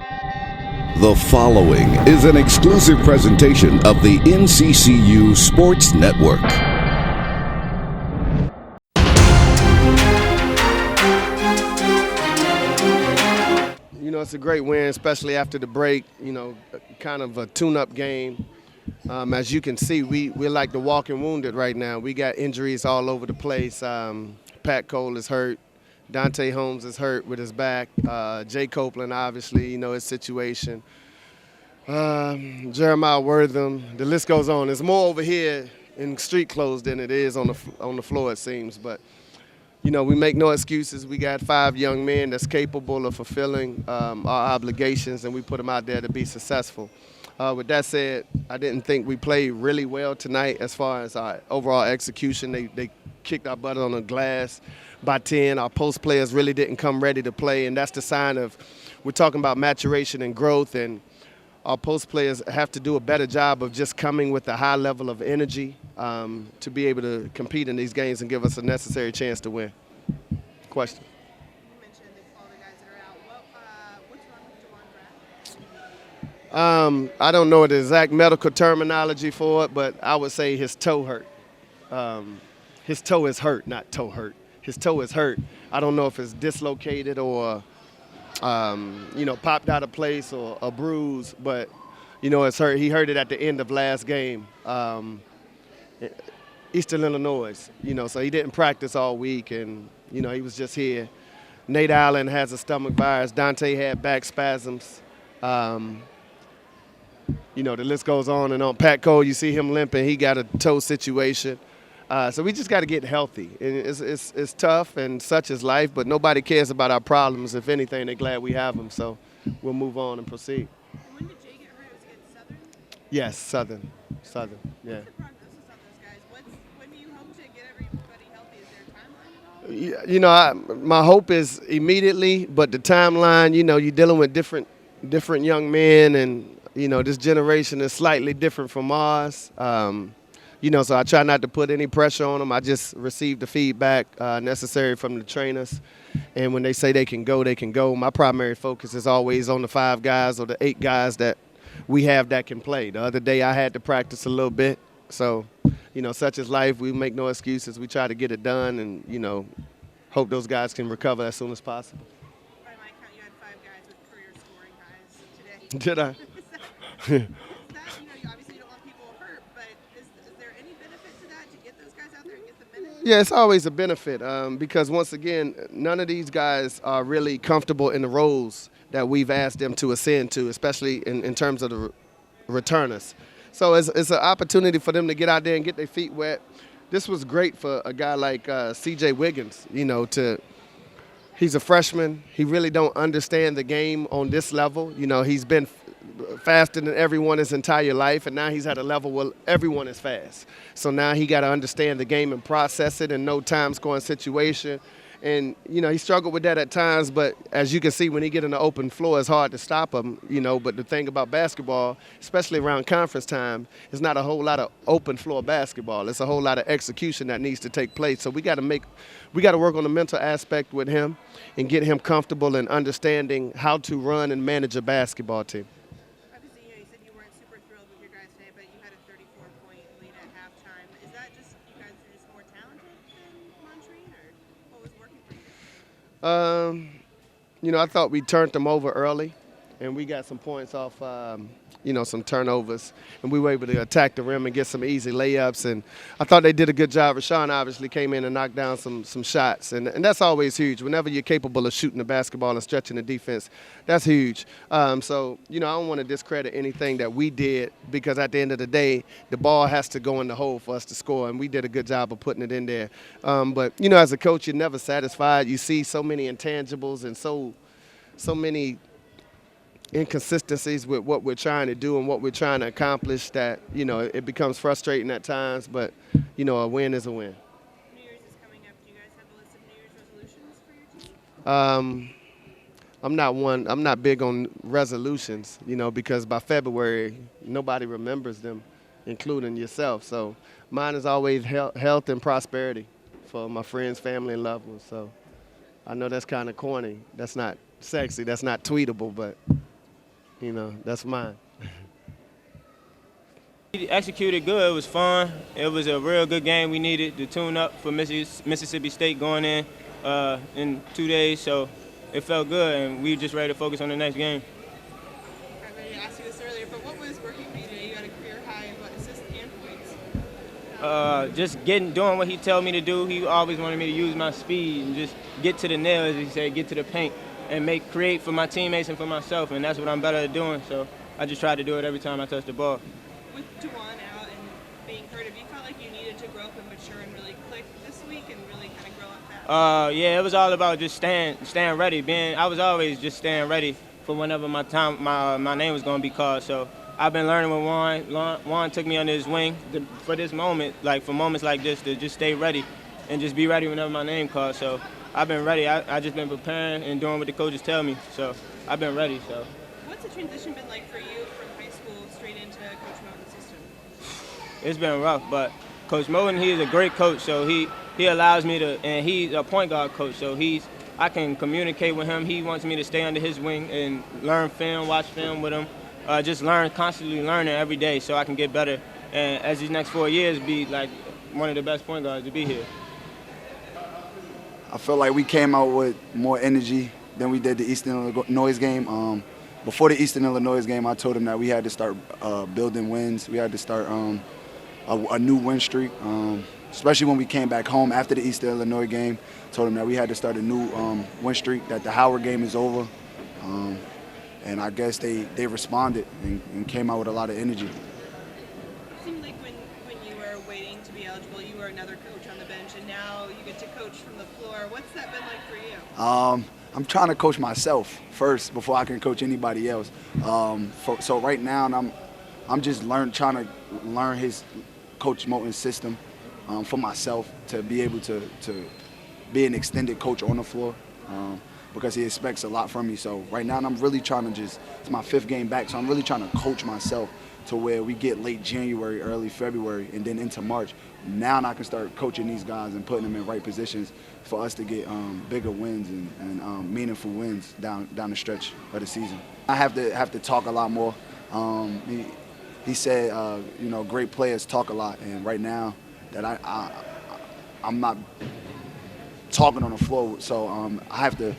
The following is an exclusive presentation of the NCCU Sports Network. You know, it's a great win, especially after the break, kind of a tune-up game. As you can see, we're like the walking wounded right now. We got injuries all over the place. Pat Cole is hurt. Dante Holmes is hurt with his back. Jay Copeland, obviously, his situation. Jeremiah Wortham, the list goes on. There's more over here in street clothes than it is on the floor, it seems. But, we make no excuses. We got 5 young men that's capable of fulfilling our obligations, and we put them out there to be successful. With that said, I didn't think we played really well tonight as far as our overall execution. They kicked our butt on the glass by 10. Our post players really didn't come ready to play, and that's the sign of we're talking about maturation and growth, and our post players have to do a better job of just coming with a high level of energy to be able to compete in these games and give us a necessary chance to win. Question? You mentioned all the guys that are out. What's wrong with DeJuan Brad? I don't know the exact medical terminology for it, but I would say his toe hurt. His toe is hurt, not toe hurt. His toe is hurt. I don't know if it's dislocated or, popped out of place or a bruise, but, it's hurt. He hurt it at the end of last game, Eastern Illinois, so he didn't practice all week, and, he was just here. Nate Allen has a stomach virus. Dante had back spasms. The list goes on and on. Pat Cole, you see him limping. He got a toe situation. So we just got to get healthy. And it's tough, and such is life, but nobody cares about our problems. If anything, they're glad we have them. So we'll move on and proceed. When did Jay get hurt? Was it against Southern? Yes, Southern, yeah. What's the prognosis on those guys? When do you hope to get everybody healthy? Is there a timeline at all? My hope is immediately, but the timeline, you're dealing with different young men, and, this generation is slightly different from ours. So I try not to put any pressure on them. I just receive the feedback necessary from the trainers. And when they say they can go, they can go. My primary focus is always on the 5 guys or the 8 guys that we have that can play. The other day I had to practice a little bit. So, such is life. We make no excuses. We try to get it done and, hope those guys can recover as soon as possible. By my count, you had 5 guys with career scoring highs today. Did I? Obviously you don't want people hurt, but is there any benefit to that, to get those guys out there and get the minutes? Yeah, it's always a benefit because, once again, none of these guys are really comfortable in the roles that we've asked them to ascend to, especially in terms of the returners. So it's an opportunity for them to get out there and get their feet wet. This was great for a guy like C.J. Wiggins, he's a freshman. He really don't understand the game on this level. He's been faster than everyone his entire life, and now he's at a level where everyone is fast. So now he got to understand the game and process it in no time scoring situation. And, he struggled with that at times, but as you can see, when he get in the open floor, it's hard to stop him, But the thing about basketball, especially around conference time, is not a whole lot of open floor basketball. It's a whole lot of execution that needs to take place. So we got to work on the mental aspect with him and get him comfortable in understanding how to run and manage a basketball team. Obviously, you said you weren't super thrilled with your guys today, but you had a 34-point lead at halftime. Is that just you guys are just more talented than Montreat, or what was working for you? I thought we turned them over early, and we got some points off, some turnovers, and we were able to attack the rim and get some easy layups. And I thought they did a good job. Rashawn obviously came in and knocked down some shots, and that's always huge. Whenever you're capable of shooting the basketball and stretching the defense, that's huge. I don't want to discredit anything that we did, because at the end of the day, the ball has to go in the hole for us to score, and we did a good job of putting it in there. But as a coach, you're never satisfied. You see so many intangibles and so many inconsistencies with what we're trying to do and what we're trying to accomplish that, it becomes frustrating at times, but, a win is a win. New Year's is coming up. Do you guys have a list of New Year's resolutions for your team? I'm not big on resolutions, because by February, nobody remembers them, including yourself. So mine is always health and prosperity for my friends, family, and loved ones. So I know that's kind of corny. That's not sexy. That's not tweetable, but That's mine. He executed good. It was fun. It was a real good game. We needed to tune up for Mississippi State going in 2 days. So it felt good, and we were just ready to focus on the next game. I ready to ask you this earlier, but what was working for you today? You had a career high in assists and points. Just doing what he told me to do. He always wanted me to use my speed and just get to the nail, as he said, get to the paint, and create for my teammates and for myself, and that's what I'm better at doing. So I just tried to do it every time I touch the ball. With Juwan out and being hurt, have you felt like you needed to grow up and mature and really click this week and really kind of grow up fast? Yeah, it was all about just staying ready. I was always just staying ready for whenever my name was going to be called. So I've been learning with Juan. Juan took me under his wing for this moment, like for moments like this, to just stay ready and just be ready whenever my name called. So I've been ready. I just been preparing and doing what the coaches tell me. So I've been ready. So. What's the transition been like for you from high school straight into Coach Moton's system? It's been rough, but Coach Moton, he is a great coach. So he allows me to, and he's a point guard coach. So I can communicate with him. He wants me to stay under his wing and learn film, watch film with him. Just constantly learning every day so I can get better. And as these next 4 years, be like one of the best point guards to be here. I feel like we came out with more energy than we did the Eastern Illinois game. Before the Eastern Illinois game, I told him that we had to start building wins. We had to start a new win streak, especially when we came back home after the Eastern Illinois game. Told him that we had to start a new win streak, that the Howard game is over. And I guess they responded and came out with a lot of energy. It seemed like when you were waiting to be eligible, you were another coach on the bench, and now you get to coach from the floor. What's that been like for you? I'm trying to coach myself first before I can coach anybody else. So right now, I'm just trying to learn his Coach Moton's system for myself to be able to be an extended coach on the floor. Because he expects a lot from me. So right now I'm really trying to it's my 5th game back, so I'm really trying to coach myself to where we get late January, early February, and then into March. Now I can start coaching these guys and putting them in right positions for us to get bigger wins and meaningful wins down the stretch of the season. I have to talk a lot more. He said, great players talk a lot, and right now that I'm not talking on the floor, so I have to.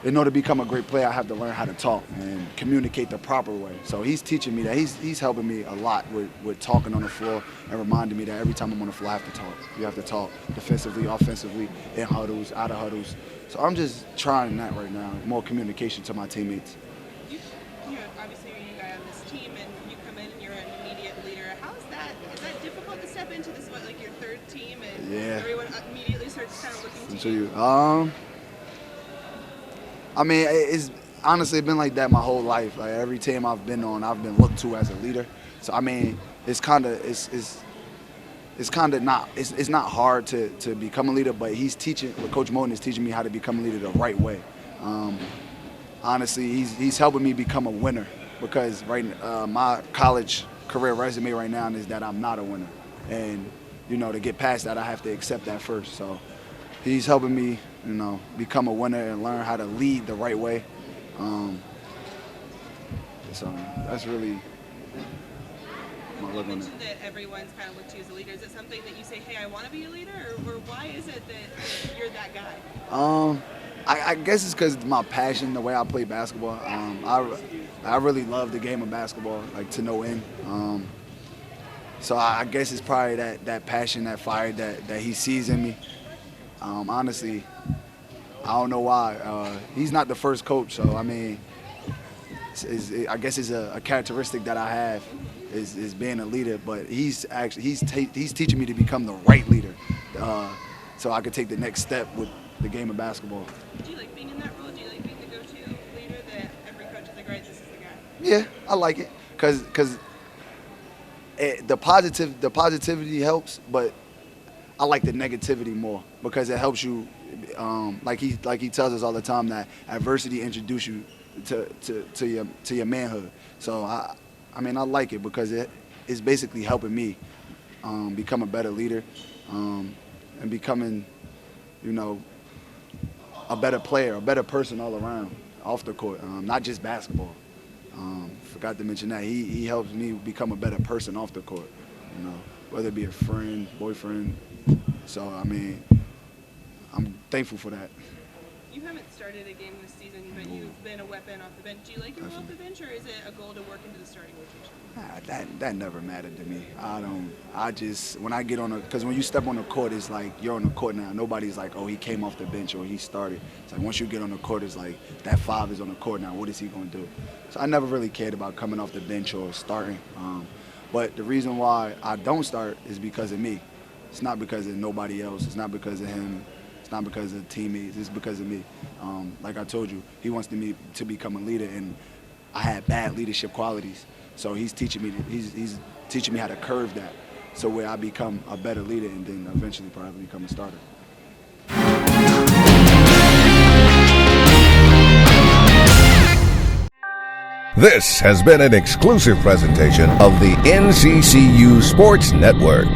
In order to become a great player, I have to learn how to talk and communicate the proper way. So he's teaching me that. He's helping me a lot with talking on the floor and reminding me that every time I'm on the floor, I have to talk. You have to talk defensively, offensively, in huddles, out of huddles. So I'm just trying that right now, more communication to my teammates. Obviously you're a new guy on this team, and you come in and you're an immediate leader. Is that difficult to step into this, like your 3rd team, and everyone immediately starts kind of looking to you? I mean, it's honestly been like that my whole life. Like every team I've been on, I've been looked to as a leader. So I mean, it's not hard to become a leader, but Coach Moton is teaching me how to become a leader the right way. Honestly, he's helping me become a winner because my college career resume right now is that I'm not a winner, and to get past that, I have to accept that first. So he's helping me, become a winner and learn how to lead the right way. So that's really my look on it. You mentioned that everyone's kind of looked to you as a leader. Is it something that you say, hey, I want to be a leader, or why is it that you're that guy? I guess it's because my passion, the way I play basketball. I really love the game of basketball, like to no end. So I guess it's probably that passion, that fire that he sees in me. Honestly, I don't know why. He's not the first coach, so I mean, I guess it's a characteristic that I have is being a leader. But he's teaching me to become the right leader, so I could take the next step with the game of basketball. Do you like being in that role? Do you like being the go-to leader that every coach is like, right, this is the guy? Yeah, I like it because the positivity helps, but I like the negativity more because it helps you. Like he tells us all the time that adversity introduces you to your manhood. So I mean I like it because it's basically helping me become a better leader and becoming a better player, a better person all around off the court, not just basketball. Forgot to mention that he helps me become a better person off the court, you know, whether it be a friend, boyfriend. So, I mean, I'm thankful for that. You haven't started a game this season, but you've been a weapon off the bench. Do you like your role off the bench, or is it a goal to work into the starting rotation? That never mattered to me. When I get on because when you step on the court, it's like you're on the court now. Nobody's like, oh, he came off the bench or he started. It's like once you get on the court, it's like that 5 is on the court now. What is he going to do? So I never really cared about coming off the bench or starting. But the reason why I don't start is because of me. It's not because of nobody else. It's not because of him. It's not because of teammates. It's because of me. Like I told you, he wants me to become a leader, and I had bad leadership qualities. So he's teaching me how to curve that, so where I become a better leader and then eventually probably become a starter. This has been an exclusive presentation of the NCCU Sports Network.